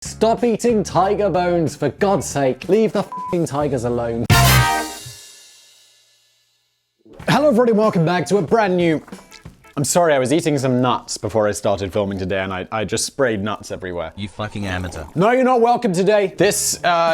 Stop eating tiger bones, for God's sake. Leave the f***ing tigers alone. Hello everybody, welcome back to a brand new... I'm sorry, I was eating some nuts before I started filming today and I just sprayed nuts everywhere. You fucking amateur. No, you're not welcome today.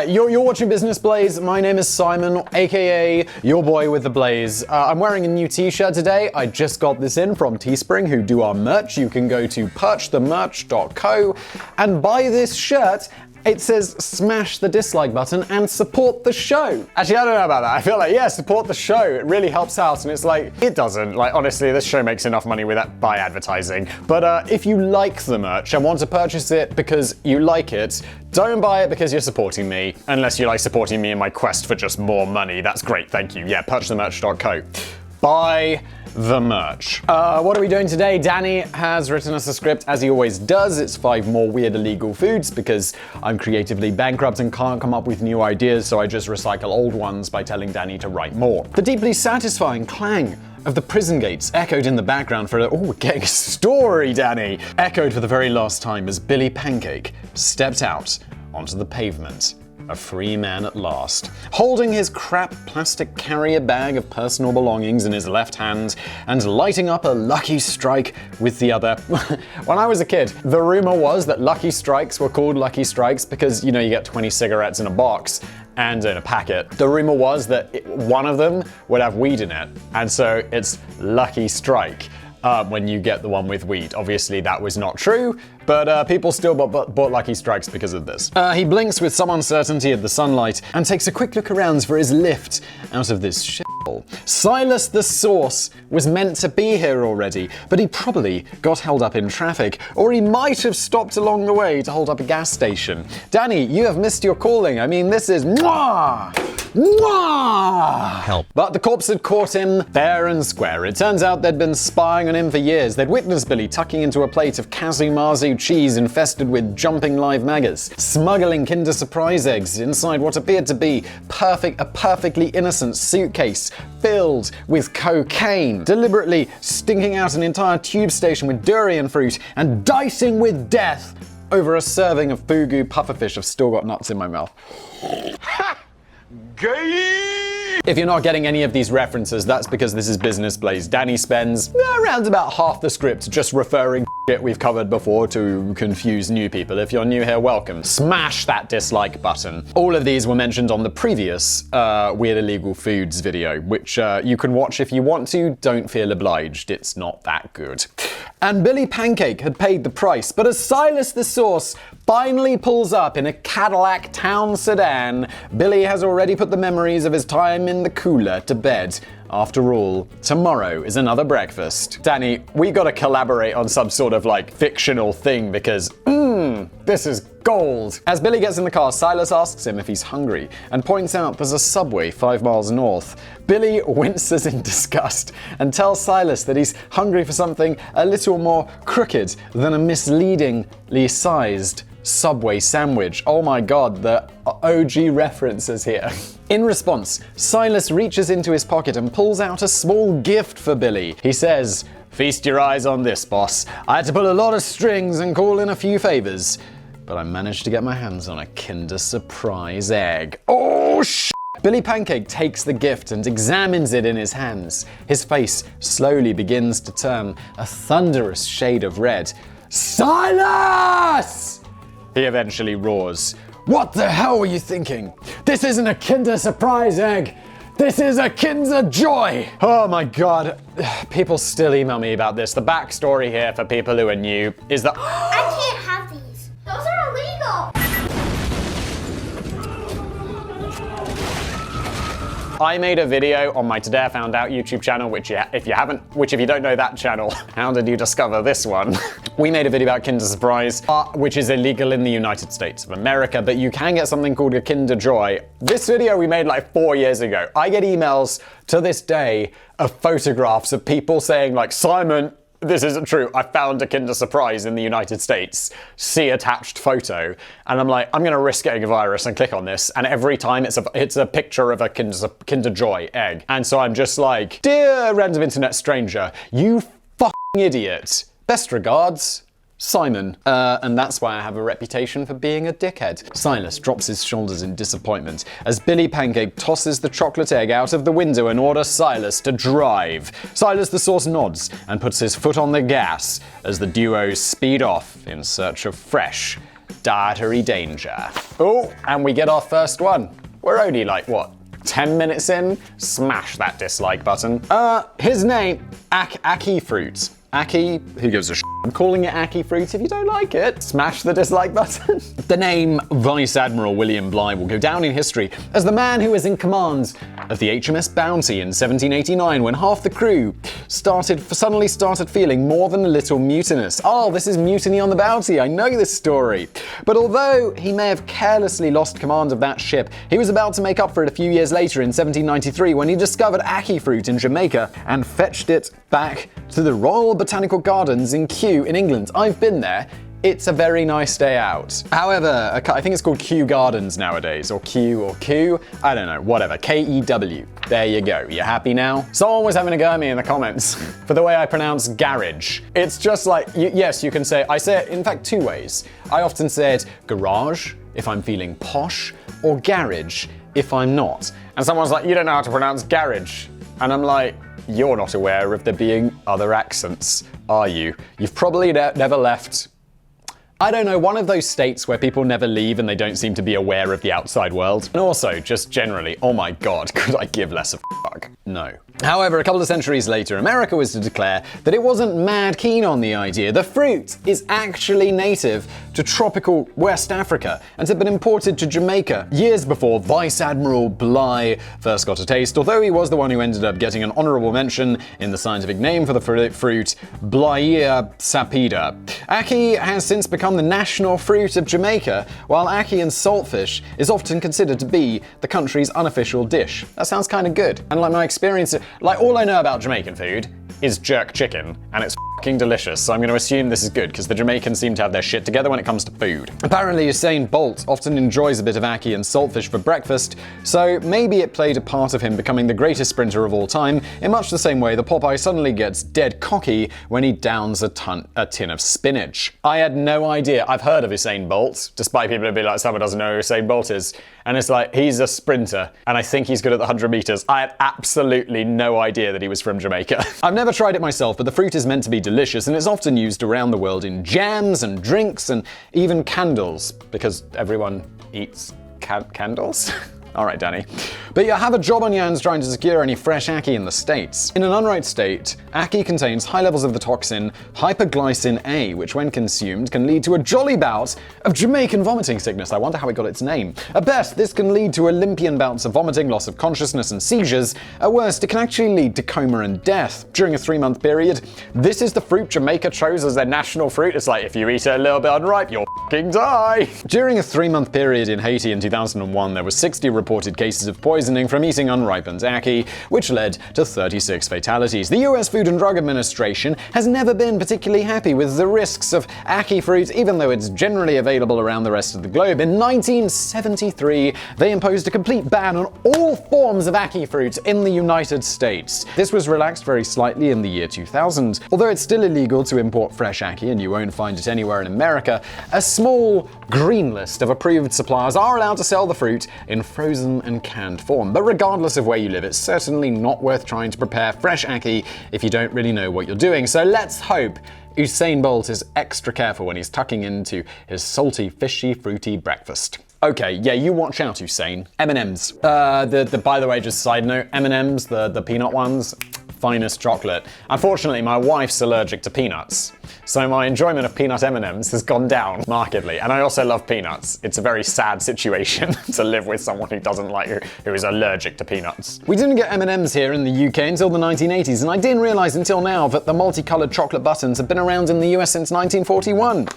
You're watching Business Blaze. My name is Simon, aka your boy with the blaze. I'm wearing a new t-shirt today. I just got this in from Teespring, who do our merch. You can go to purchthemerch.co and buy this shirt. It says smash the dislike button and support the show. Actually, I don't know about that. I feel like, yeah, support the show. It really helps out. And it's like, it doesn't. Like, honestly, this show makes enough money by advertising. But if you like the merch and want to purchase it because you like it, don't buy it because you're supporting me. Unless you like supporting me in my quest for just more money. That's great, thank you. Yeah, purchthemerch.co. Buy the merch. What are we doing today? Danny has written us a script, as he always does. It's 5 more weird illegal foods because I'm creatively bankrupt and can't come up with new ideas, so I just recycle old ones by telling Danny to write more. The deeply satisfying clang of the prison gates echoed in the background for we're getting a story, Danny! Echoed for the very last time as Billy Pancake stepped out onto the pavement. A free man at last, holding his crap plastic carrier bag of personal belongings in his left hand and lighting up a Lucky Strike with the other. When I was a kid, the rumor was that Lucky Strikes were called Lucky Strikes because, you know, you get 20 cigarettes in a box and in a packet. The rumor was that one of them would have weed in it, and so it's Lucky Strike. When you get the one with weed. Obviously that was not true, but people still bought Lucky Strikes because of this. He blinks with some uncertainty at the sunlight and takes a quick look around for his lift out of this shithole. Silas the Sauce was meant to be here already, but he probably got held up in traffic, or he might have stopped along the way to hold up a gas station. Danny, you have missed your calling. I mean, this is mwah! Mwah! Help. But the cops had caught him fair and square. It turns out they'd been spying on him for years. They'd witnessed Billy tucking into a plate of Kazumazu cheese infested with jumping live maggots, smuggling Kinder Surprise eggs inside what appeared to be a perfectly innocent suitcase filled with cocaine, deliberately stinking out an entire tube station with durian fruit, and dicing with death over a serving of fugu pufferfish. I've still got nuts in my mouth. Gay! If you're not getting any of these references, that's because this is Business Blaze. Danny spends around about half the script just referring shit we've covered before to confuse new people. If you're new here, welcome. Smash that dislike button. All of these were mentioned on the previous Weird Illegal Foods video, which you can watch if you want to. Don't feel obliged, it's not that good. And Billy Pancake had paid the price, but as Silas the Sauce finally pulls up in a Cadillac town sedan, Billy has already put the memories of his time in the cooler to bed. After all, tomorrow is another breakfast. Danny, we gotta collaborate on some sort of fictional thing because, this is gold. As Billy gets in the car, Silas asks him if he's hungry and points out there's a Subway 5 miles north. Billy winces in disgust and tells Silas that he's hungry for something a little more crooked than a misleadingly sized Subway sandwich. Oh my god, the OG references here. In response, Silas reaches into his pocket and pulls out a small gift for Billy. He says, "Feast your eyes on this, boss. I had to pull a lot of strings and call in a few favors, but I managed to get my hands on a Kinder Surprise egg." Oh shit! Billy Pancake takes the gift and examines it in his hands. His face slowly begins to turn a thunderous shade of red. "Silas!" he eventually roars. "What the hell were you thinking? This isn't a Kinder Surprise egg. This is a Kinder Joy!" Oh my god. People still email me about this. The backstory here for people who are new is that I can't have these. Those are illegal. I made a video on my Today I Found Out YouTube channel, which if you don't know that channel, how did you discover this one? We made a video about Kinder Surprise, which is illegal in the United States of America, but you can get something called a Kinder Joy. This video we made 4 years ago. I get emails to this day of photographs of people saying "Simon, this isn't true. I found a Kinder Surprise in the United States. See attached photo." And I'm like, I'm going to risk getting a virus and click on this. And every time it's a picture of a Kinder Joy egg. And so I'm just like, "Dear random internet stranger, you fucking idiot. Best regards, Simon. And that's why I have a reputation for being a dickhead. Silas drops his shoulders in disappointment as Billy Pancake tosses the chocolate egg out of the window and orders Silas to drive. Silas the Sauce nods and puts his foot on the gas as the duo speed off in search of fresh, dietary danger. Oh, and we get our first one. We're only like, what, 10 minutes in? Smash that dislike button. His name, Akki Fruit. Ackee, who gives a shit? I'm calling it Akki Fruit. If you don't like it, smash the dislike button. The name Vice Admiral William Bligh will go down in history as the man who was in command of the HMS Bounty in 1789 when half the crew suddenly started feeling more than a little mutinous. Oh, this is Mutiny on the Bounty. I know this story. But although he may have carelessly lost command of that ship, he was about to make up for it a few years later in 1793 when he discovered Akki Fruit in Jamaica and fetched it back to the Royal Botanical Gardens in Kew in England. I've been there. It's a very nice day out. However, I think it's called Kew Gardens nowadays, or Kew, I don't know, whatever, K-E-W. There you go. You happy now? Someone was having a go at me in the comments for the way I pronounce garage. It's just like, yes, you can say, I say it in fact two ways. I often say it garage if I'm feeling posh, or garage if I'm not. And someone's like, you don't know how to pronounce garage. And I'm like, you're not aware of there being other accents, are you? You've probably never left, I don't know, one of those states where people never leave and they don't seem to be aware of the outside world. And also, just generally, oh my god, could I give less of a fuck? No. However, a couple of centuries later, America was to declare that it wasn't mad keen on the idea. The fruit is actually native to tropical West Africa and had been imported to Jamaica years before Vice Admiral Bligh first got a taste, although he was the one who ended up getting an honorable mention in the scientific name for the fruit, Blyea sapida. Ackee has since become the national fruit of Jamaica, while ackee and saltfish is often considered to be the country's unofficial dish. That sounds kind of good. And like my experience, like all I know about Jamaican food is jerk chicken, and it's fucking delicious, so I'm going to assume this is good, because the Jamaicans seem to have their shit together when it comes to food. Apparently, Usain Bolt often enjoys a bit of ackee and saltfish for breakfast, so maybe it played a part of him becoming the greatest sprinter of all time, in much the same way that Popeye suddenly gets dead cocky when he downs a tin of spinach. I had no idea. I've heard of Usain Bolt, despite people being like, someone doesn't know who Usain Bolt is, and it's like, he's a sprinter, and I think he's good at the 100 meters. I had absolutely no idea that he was from Jamaica. I've never tried it myself, but the fruit is meant to be delicious, and it's often used around the world in jams and drinks and even candles, because everyone eats candles? Alright, Danny. But you have a job on your hands trying to secure any fresh ackee in the States. In an unripe state, ackee contains high levels of the toxin hyperglycin A, which when consumed can lead to a jolly bout of Jamaican vomiting sickness. I wonder how it got its name. At best, this can lead to Olympian bouts of vomiting, loss of consciousness, and seizures. At worst, it can actually lead to coma and death. During a 3-month period, this is the fruit Jamaica chose as their national fruit. It's like, if you eat it a little bit unripe, you'll f***ing die. During a 3-month period in Haiti in 2001, there were 60 reported cases of poisoning from eating unripened ackee, which led to 36 fatalities. The US Food and Drug Administration has never been particularly happy with the risks of ackee fruit, even though it's generally available around the rest of the globe. In 1973, they imposed a complete ban on all forms of ackee fruit in the United States. This was relaxed very slightly in the year 2000. Although it's still illegal to import fresh ackee, and you won't find it anywhere in America, a small green list of approved suppliers are allowed to sell the fruit in frozen and canned form. But regardless of where you live, it's certainly not worth trying to prepare fresh ackee if you don't really know what you're doing. So let's hope Usain Bolt is extra careful when he's tucking into his salty, fishy, fruity breakfast. Okay, yeah, you watch out, Usain. M&M's. By the way, just side note, M&M's, the peanut ones, finest chocolate. Unfortunately, my wife's allergic to peanuts, so my enjoyment of peanut M&M's has gone down markedly. And I also love peanuts. It's a very sad situation to live with someone who doesn't like who is allergic to peanuts. We didn't get M&M's here in the UK until the 1980s, and I didn't realize until now that the multicolored chocolate buttons have been around in the US since 1941.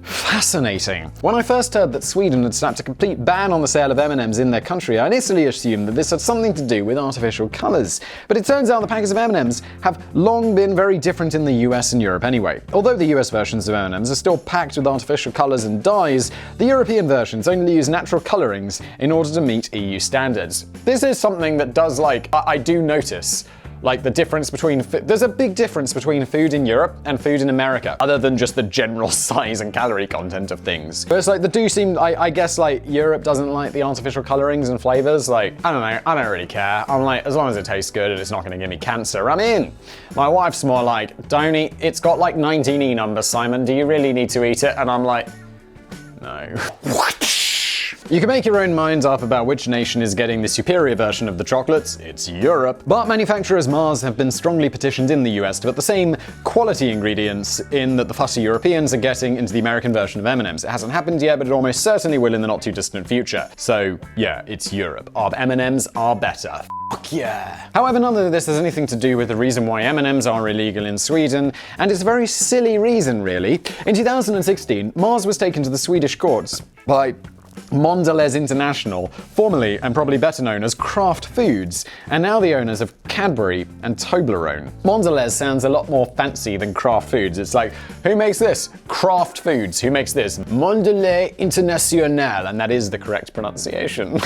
Fascinating. When I first heard that Sweden had slapped a complete ban on the sale of M&M's in their country, I initially assumed that this had something to do with artificial colours. But it turns out the packets of M&M's have long been very different in the US and Europe anyway. Although the US versions of M&M's are still packed with artificial colours and dyes, the European versions only use natural colourings in order to meet EU standards. This is something that does, like, I do notice Like the difference between, there's a big difference between food in Europe and food in America, other than just the general size and calorie content of things. But it's like the do seem, I guess like Europe doesn't like the artificial colorings and flavors. Like, I don't know, I don't really care. I'm like, as long as it tastes good and it's not gonna give me cancer, I'm in. My wife's more like, don't eat, it's got like 19E numbers, Simon, do you really need to eat it? And I'm like, no. You can make your own minds up about which nation is getting the superior version of the chocolates. It's Europe. But manufacturers Mars have been strongly petitioned in the US to put the same quality ingredients in that the fussy Europeans are getting into the American version of M&Ms. It hasn't happened yet, but it almost certainly will in the not too distant future. So yeah, it's Europe. Our M&Ms are better. Fuck yeah. However, none of this has anything to do with the reason why M&Ms are illegal in Sweden, and it's a very silly reason, really. In 2016, Mars was taken to the Swedish courts by Mondelez International, formerly and probably better known as Kraft Foods, and now the owners of Cadbury and Toblerone. Mondelez sounds a lot more fancy than Kraft Foods. It's like, who makes this? Kraft Foods. Who makes this? Mondelez International, and that is the correct pronunciation.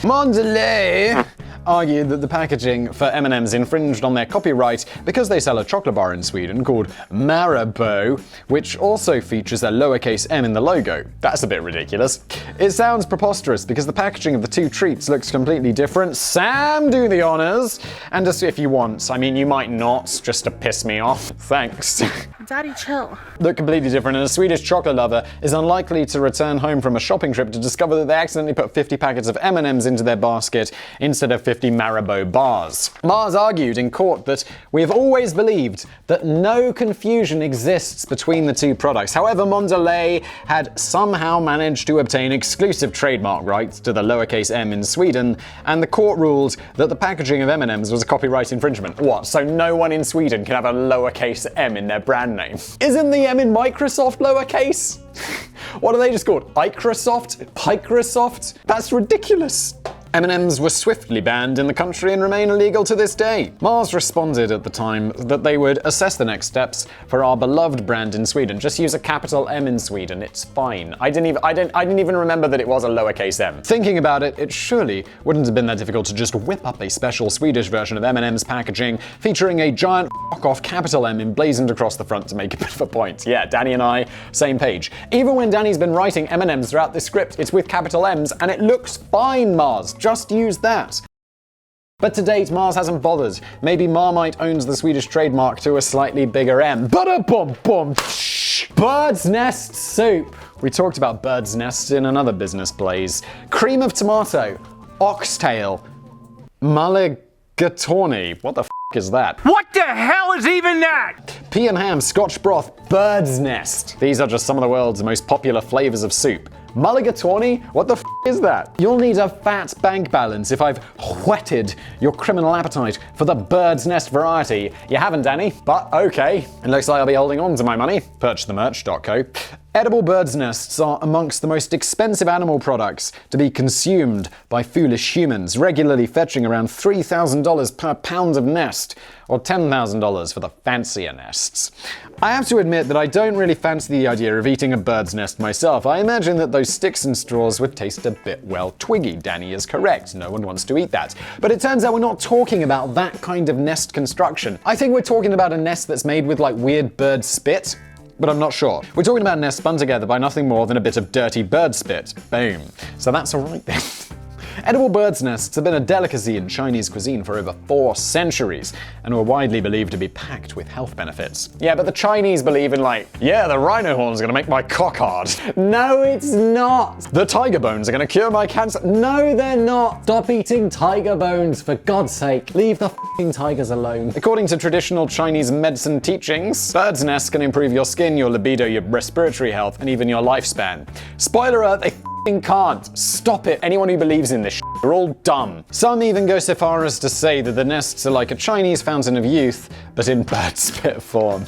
Mondelez argued that the packaging for M&Ms infringed on their copyright because they sell a chocolate bar in Sweden called Maribo, which also features a lowercase m in the logo. That's a bit ridiculous. It sounds preposterous because the packaging of the two treats looks completely different. Sam, do the honors. And just if you want, I mean, you might not, just to piss me off. Thanks. Daddy, chill. Look completely different, and a Swedish chocolate lover is unlikely to return home from a shopping trip to discover that they accidentally put 50 packets of M&Ms into their basket instead of 50 Maribo bars. Mars argued in court that we have always believed that no confusion exists between the two products. However, Mondelez had somehow managed to obtain exclusive trademark rights to the lowercase m in Sweden, and the court ruled that the packaging of M&Ms was a copyright infringement. What, so no one in Sweden can have a lowercase m in their brand name? Isn't the M in Microsoft lowercase? What are they just called? Microsoft? Picrosoft? That's ridiculous. M&Ms were swiftly banned in the country and remain illegal to this day. Mars responded at the time that they would assess the next steps for our beloved brand in Sweden. Just use a capital M in Sweden, it's fine. I didn't even remember that it was a lowercase m. Thinking about it, it surely wouldn't have been that difficult to just whip up a special Swedish version of M&M's packaging featuring a giant off capital M emblazoned across the front to make a bit of a point. Yeah, Danny and I, same page. Even when Danny's been writing M&Ms throughout this script, it's with capital M's and it looks fine, Mars. Just use that. But to date, Mars hasn't bothered. Maybe Marmite owns the Swedish trademark to a slightly bigger M. Ba-da-bum-bum. Bird's nest soup. We talked about bird's nest in another business blaze. Cream of tomato, oxtail, mulligatawny. What the f*** is that? What the hell is even that? Pea and ham, Scotch broth, bird's nest. These are just some of the world's most popular flavors of soup. Mulligatawny? What the f*** is that? You'll need a fat bank balance if I've whetted your criminal appetite for the bird's nest variety. You haven't, Danny, but okay. It looks like I'll be holding on to my money. Purchasethemerch.co. Edible bird's nests are amongst the most expensive animal products to be consumed by foolish humans, regularly fetching around $3,000 per pound of nest, or $10,000 for the fancier nests. I have to admit that I don't really fancy the idea of eating a bird's nest myself. I imagine that those sticks and straws would taste a bit, well, twiggy. Danny is correct. No one wants to eat that. But it turns out we're not talking about that kind of nest construction. I think we're talking about a nest that's made with like weird bird spit. But I'm not sure. We're talking about a nest spun together by nothing more than a bit of dirty bird spit. Boom. So that's alright then. Edible bird's nests have been a delicacy in Chinese cuisine for over 4 centuries and were widely believed to be packed with health benefits. Yeah, but the Chinese believe in the rhino horn's gonna make my cock hard. No, it's not. The tiger bones are gonna cure my cancer. No, they're not. Stop eating tiger bones, for God's sake. Leave the f***ing tigers alone. According to traditional Chinese medicine teachings, bird's nests can improve your skin, your libido, your respiratory health, and even your lifespan. Spoiler alert, they can't. Stop it. Anyone who believes in this shit, you're all dumb. Some even go so far as to say that the nests are like a Chinese fountain of youth, but in bird spit form.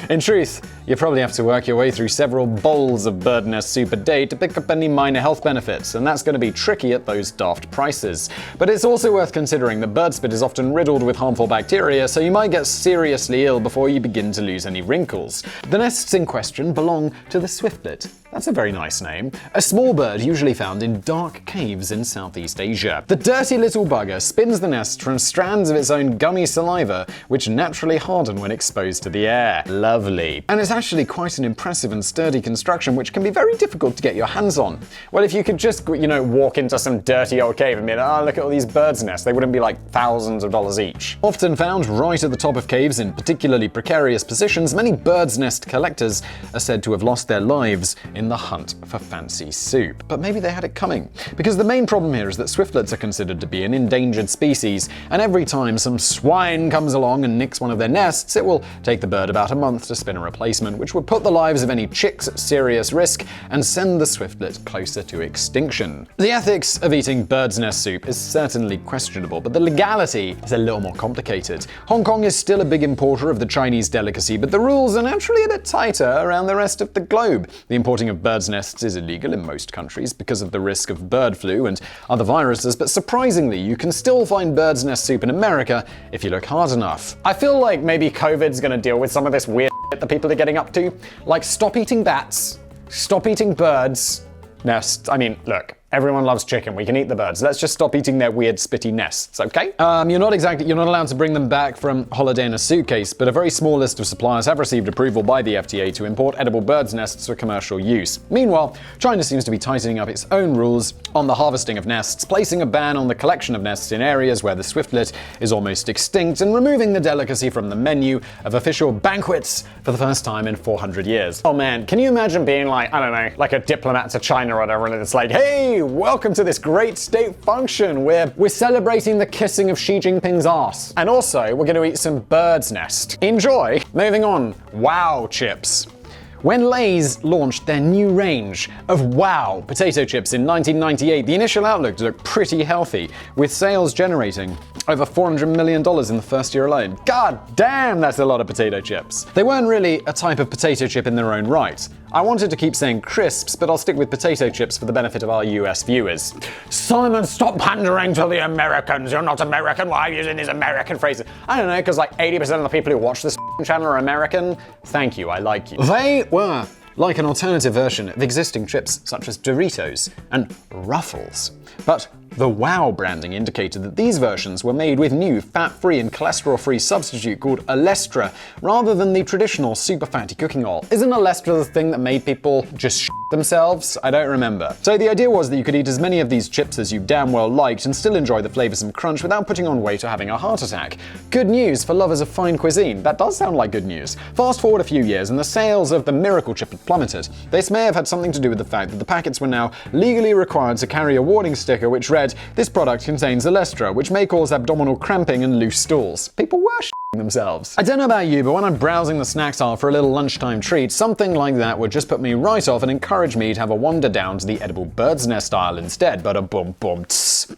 In truth, you probably have to work your way through several bowls of bird nest soup a day to pick up any minor health benefits, and that's going to be tricky at those daft prices. But it's also worth considering that bird spit is often riddled with harmful bacteria, so you might get seriously ill before you begin to lose any wrinkles. The nests in question belong to the swiftlet. That's a very nice name. A small bird usually found in dark caves in Southeast Asia. The dirty little bugger spins the nest from strands of its own gummy saliva, which naturally harden when exposed to the air. Lovely. And it's actually quite an impressive and sturdy construction, which can be very difficult to get your hands on. Well, if you could just, walk into some dirty old cave and be like, oh, look at all these birds' nests, they wouldn't be like thousands of dollars each. Often found right at the top of caves in particularly precarious positions, many birds' nest collectors are said to have lost their lives in the hunt for fancy soup. But maybe they had it coming, because the main problem here is that swiftlets are considered to be an endangered species, and every time some swine comes along and nicks one of their nests, it will take the bird about a month to spin a replacement, which would put the lives of any chicks at serious risk and send the swiftlet closer to extinction. The ethics of eating bird's nest soup is certainly questionable, but the legality is a little more complicated. Hong Kong is still a big importer of the Chinese delicacy, but the rules are naturally a bit tighter around the rest of the globe. The importing of birds' nests is illegal in most countries because of the risk of bird flu and other viruses, but surprisingly, you can still find bird's nest soup in America if you look hard enough. I feel like maybe COVID's gonna deal with some of this weird shit that people are getting up to. Like, stop eating bats, stop eating birds' nests. I mean, look. Everyone loves chicken. We can eat the birds. Let's just stop eating their weird spitty nests, okay? You're not allowed to bring them back from holiday in a suitcase, but a very small list of suppliers have received approval by the FDA to import edible birds' nests for commercial use. Meanwhile, China seems to be tightening up its own rules on the harvesting of nests, placing a ban on the collection of nests in areas where the swiftlet is almost extinct, and removing the delicacy from the menu of official banquets for the first time in 400 years. Oh man, can you imagine being like, I don't know, like a diplomat to China or whatever, and it's like, hey, welcome to this great state function. We're celebrating the kissing of Xi Jinping's ass. And also, we're going to eat some bird's nest. Enjoy. Moving on. Wow chips. When Lay's launched their new range of Wow potato chips in 1998, the initial outlook looked pretty healthy, with sales generating over $400 million in the first year alone. God damn, that's a lot of potato chips. They weren't really a type of potato chip in their own right. I wanted to keep saying crisps, but I'll stick with potato chips for the benefit of our US viewers. Simon, stop pandering to the Americans. You're not American. Why are you using these American phrases? I don't know, because like 80% of the people who watch this channel are American. Thank you, I like you. They were like an alternative version of existing chips such as Doritos and Ruffles. But the Wow branding indicated that these versions were made with new fat-free and cholesterol-free substitute called Olestra, rather than the traditional super fatty cooking oil. Isn't Olestra the thing that made people just shit themselves? I don't remember. So the idea was that you could eat as many of these chips as you damn well liked and still enjoy the flavoursome crunch without putting on weight or having a heart attack. Good news for lovers of fine cuisine. That does sound like good news. Fast forward a few years and the sales of the Miracle Chip had plummeted. This may have had something to do with the fact that the packets were now legally required to carry a warning sticker which read, "This product contains Olestra, which may cause abdominal cramping and loose stools." People were shitting themselves. I don't know about you, but when I'm browsing the snacks aisle for a little lunchtime treat, something like that would just put me right off and encourage me to have a wander down to the edible bird's nest aisle instead. But a boom boom tss.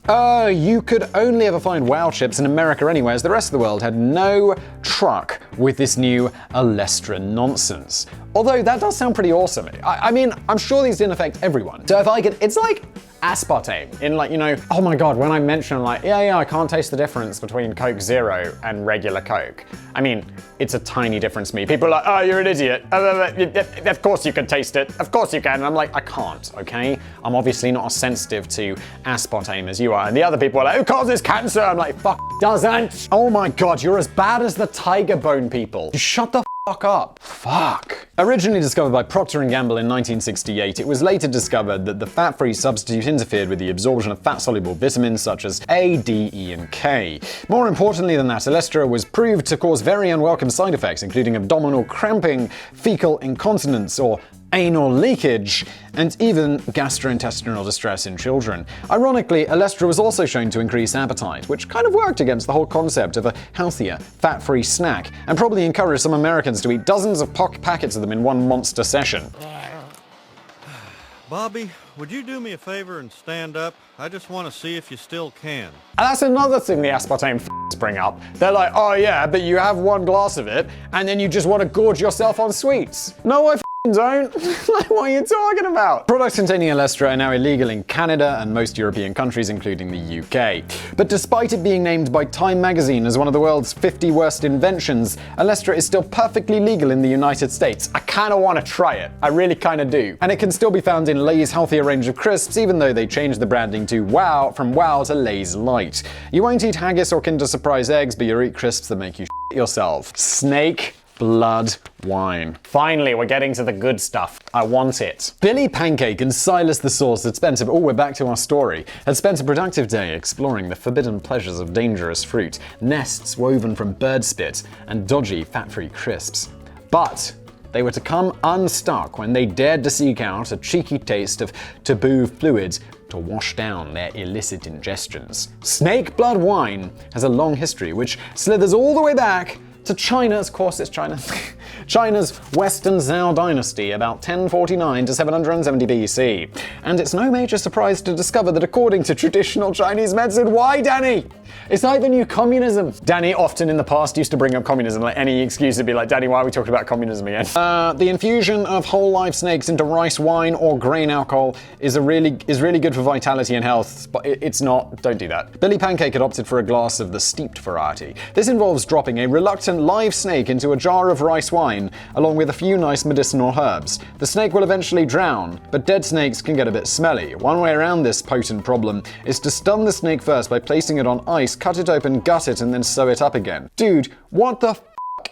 You could only ever find Wow chips in America anyway, as the rest of the world had no truck with this new Olestra nonsense. Although that does sound pretty awesome. I mean, I'm sure these didn't affect everyone. So if I could, it's like aspartame in like, oh my god, when I mention like, yeah, I can't taste the difference between Coke Zero and regular Coke. I mean, it's a tiny difference to me. People are like, oh, you're an idiot. Of course you can taste it. Of course you can. And I'm like, I can't, okay? I'm obviously not as sensitive to aspartame as you are. And the other people are like, it causes cancer. I'm like, fuck, it doesn't. Oh my god, you're as bad as the tiger bone people. Shut the fuck up. Fuck. Originally discovered by Procter & Gamble in 1968, it was later discovered that the fat-free substitute interfered with the absorption of fat-soluble vitamins such as A, D, E, and K. More importantly than that, Olestra was proved to cause very unwelcome side effects, including abdominal cramping, fecal incontinence, or anal leakage, and even gastrointestinal distress in children. Ironically, Olestra was also shown to increase appetite, which kind of worked against the whole concept of a healthier, fat-free snack, and probably encouraged some Americans to eat dozens of packets of them in one monster session. Bobby, would you do me a favor and stand up? I just want to see if you still can. And that's another thing the aspartame bring up. They're like, oh yeah, but you have one glass of it, and then you just want to gorge yourself on sweets. No, I don't. Like, what are you talking about? Products containing Olestra are now illegal in Canada and most European countries, including the UK. But despite it being named by Time magazine as one of the world's 50 worst inventions, Olestra is still perfectly legal in the United States. I kinda wanna try it. I really kinda do. And it can still be found in Lay's healthier range of crisps, even though they changed the branding to Wow from Wow to Lay's Light. You won't eat haggis or Kinder Surprise eggs, but you'll eat crisps that make you shit yourself. Snake blood wine. Finally, we're getting to the good stuff. I want it. Billy Pancake and Silas the Sauce had spent we're back to our story, had spent a productive day exploring the forbidden pleasures of dangerous fruit, nests woven from bird spit, and dodgy fat-free crisps. But they were to come unstuck when they dared to seek out a cheeky taste of taboo fluid to wash down their illicit ingestions. Snake blood wine has a long history which slithers all the way back to China's Western Zhou dynasty about 1049 to 770 BC. And it's no major surprise to discover that according to traditional Chinese medicine, why, Danny? It's like the new communism. Danny often in the past used to bring up communism, like any excuse to be like, Danny, why are we talking about communism again? The infusion of whole live snakes into rice wine or grain alcohol is really good for vitality and health, but it's not. Don't do that. Billy Pancake had opted for a glass of the steeped variety. This involves dropping a reluctant live snake into a jar of rice wine, along with a few nice medicinal herbs. The snake will eventually drown, but dead snakes can get a bit smelly. One way around this potent problem is to stun the snake first by placing it on ice, cut it open, gut it, and then sew it up again. Dude, what the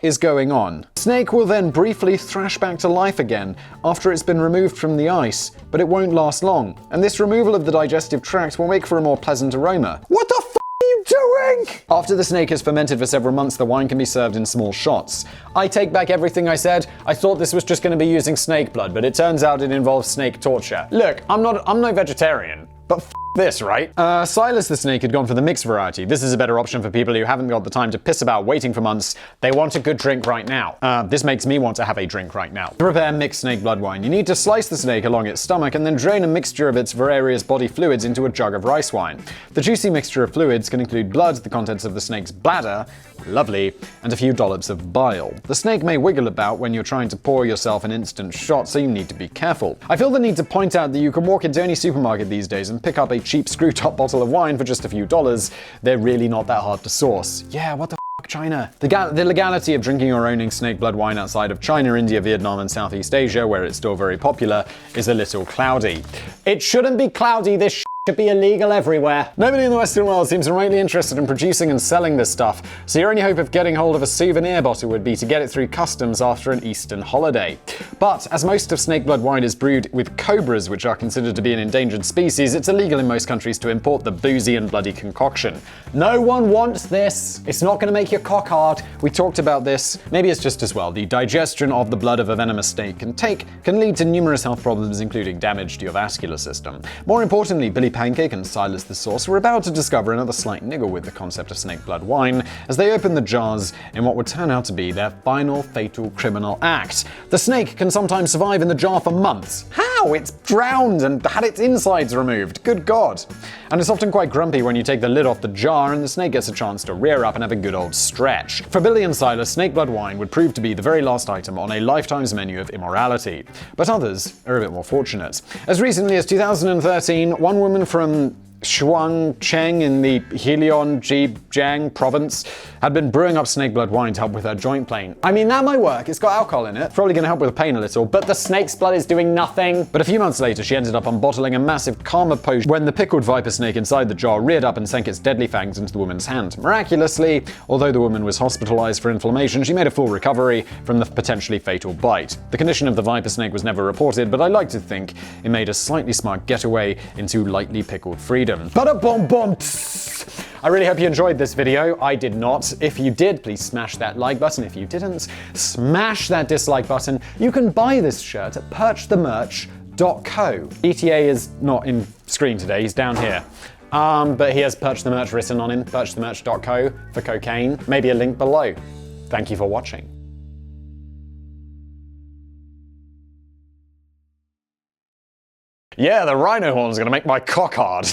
is going on? Snake will then briefly thrash back to life again after it's been removed from the ice, but it won't last long. And this removal of the digestive tract will make for a more pleasant aroma. What the are you doing? After the snake is fermented for several months, the wine can be served in small shots. I take back everything I said. I thought this was just going to be using snake blood, but it turns out it involves snake torture. Look, I'm no vegetarian, but this, right? Silas the snake had gone for the mixed variety. This is a better option for people who haven't got the time to piss about waiting for months. They want a good drink right now. This makes me want to have a drink right now. To prepare mixed snake blood wine, you need to slice the snake along its stomach and then drain a mixture of its various body fluids into a jug of rice wine. The juicy mixture of fluids can include blood, the contents of the snake's bladder, lovely, and a few dollops of bile. The snake may wiggle about when you're trying to pour yourself an instant shot, so you need to be careful. I feel the need to point out that you can walk into any supermarket these days and pick up a cheap screw-top bottle of wine for just a few dollars. They're really not that hard to source. Yeah, what the f***, China? The legality of drinking or owning snake blood wine outside of China, India, Vietnam, and Southeast Asia, where it's still very popular, is a little cloudy. It shouldn't be cloudy, this should be illegal everywhere. Nobody in the Western world seems remotely interested in producing and selling this stuff, so your only hope of getting hold of a souvenir bottle would be to get it through customs after an Eastern holiday. But as most of snake blood wine is brewed with cobras, which are considered to be an endangered species, it's illegal in most countries to import the boozy and bloody concoction. No one wants this. It's not going to make your cock hard. We talked about this. Maybe it's just as well. The digestion of the blood of a venomous snake can lead to numerous health problems, including damage to your vascular system. More importantly, Billy Pancake and Silas the Sauce were about to discover another slight niggle with the concept of snake blood wine as they opened the jars in what would turn out to be their final fatal criminal act. The snake can sometimes survive in the jar for months. How? It's drowned and had its insides removed. Good God. And it's often quite grumpy when you take the lid off the jar and the snake gets a chance to rear up and have a good old stretch. For Billy and Silas, snake blood wine would prove to be the very last item on a lifetime's menu of immorality. But others are a bit more fortunate. As recently as 2013, one woman from Shuangcheng in the Heilongjiang province had been brewing up snake blood wine to help with her joint pain. I mean, that might work. It's got alcohol in it. It's probably going to help with the pain a little, but the snake's blood is doing nothing. But a few months later, she ended up unbottling a massive karma potion when the pickled viper snake inside the jar reared up and sank its deadly fangs into the woman's hand. Miraculously, although the woman was hospitalized for inflammation, she made a full recovery from the potentially fatal bite. The condition of the viper snake was never reported, but I like to think it made a slightly smart getaway into lightly pickled freedom. Ba-da-bum-bum. I really hope you enjoyed this video. I did not. If you did, please smash that like button. If you didn't, smash that dislike button. You can buy this shirt at purchthemerch.co. ETA is not in screen today, he's down here. But he has Purch the Merch written on him, purchthemerch.co for cocaine. Maybe a link below. Thank you for watching. Yeah, the rhino horn's gonna make my cock hard.